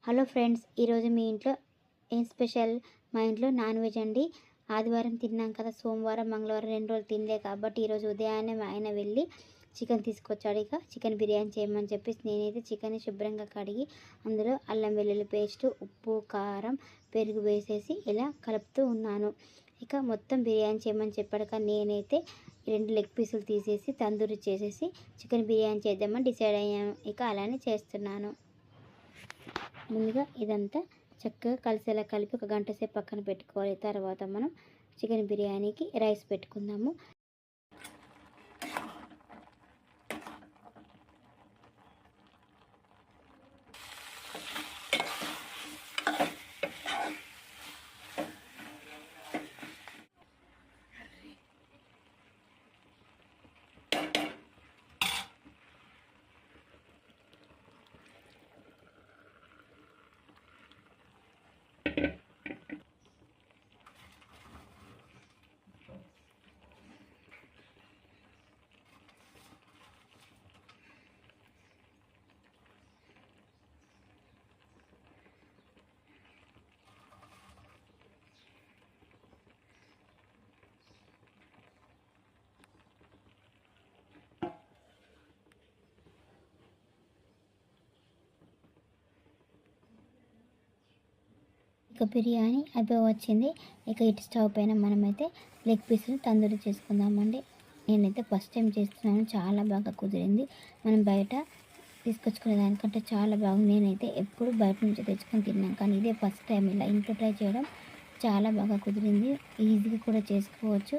Hello friends, ఈరోజు మీ ఇంట్లో ఏం స్పెషల్? మా ఇంట్లో నాన్ వెజ్ అండి. ఆదివారం తిన్నాం కదా, సోమవారం మంగళవారం 2 రోజులు తినలే కాబట్టి ఈరోజు ఉదయాన్నే మా ఆయన వెళ్ళి చికెన్ తీసుకొచ్చాడు. ఇక చికెన్ బిర్యానీ చేయమని చెప్పేసి నేనైతే చికెన్ని శుభ్రంగా కడిగి అందులో అల్లం వెల్లుల్లి పేస్ట్, ఉప్పు, కారం, పెరుగు వేసేసి ఇలా కలుపుతూ ఉన్నాను. ఇక మొత్తం బిర్యానీ చేయమని చెప్పాడు కానీ నేనైతే 2 లెగ్ పీసులు తీసేసి తందూరి చేసేసి చికెన్ బిర్యానీ చేద్దామని డిసైడ్ అయ్యాను. ఇక అలానే చేస్తున్నాను. ముందుగా ఇదంతా చక్కగా కలిసేలా కలిపి ఒక గంట సేపు పక్కన పెట్టుకోవాలి. తర్వాత మనం చికెన్ బిర్యానీకి రైస్ పెట్టుకుందాము. ఇక బిర్యానీ అయిపోయి వచ్చింది. ఇక ఇటు స్టవ్ పైన మనమైతే లెగ్ పీసులు తందూరి చేసుకుందామండి. నేనైతే ఫస్ట్ టైం చేస్తున్నాను, చాలా బాగా కుదిరింది. మనం బయట తీసుకొచ్చుకునే దానికంటే చాలా బాగుంది. నేనైతే ఎప్పుడు బయట నుంచి తెచ్చుకొని తిన్నాను, కానీ ఇదే ఫస్ట్ టైం ఇలా ఇంట్లో ట్రై చేయడం. చాలా బాగా కుదిరింది, ఈజీగా కూడా చేసుకోవచ్చు.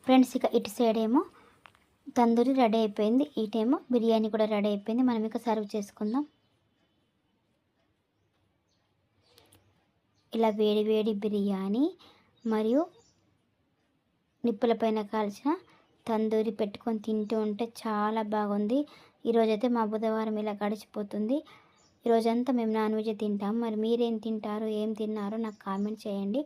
ఫ్రెండ్స్ ఇక ఇటు సైడ్ ఏమో తందూరి రెడీ అయిపోయింది, ఇటేమో బిర్యానీ కూడా రెడీ అయిపోయింది. మనం ఇక సర్వ్ చేసుకుందాం. ఇలా వేడి వేడి బిర్యానీ మరియు నిప్పుల పైన కాల్చిన తందూరి పెట్టుకొని తింటూ ఉంటే చాలా బాగుంది. ఈరోజైతే మా బుధవారం ఇలా గడిచిపోతుంది. ఈరోజంతా మేము నాన్ వెజ్ తింటాం. మరి మీరేం తింటారు, ఏం తిన్నారో నాకు కామెంట్ చేయండి.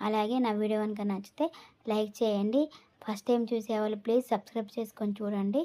అలాగే నా వీడియో కనుక నచ్చితే లైక్ చేయండి. ఫస్ట్ టైం చూసేవాళ్ళు ప్లీజ్ సబ్స్క్రైబ్ చేసుకొని చూడండి.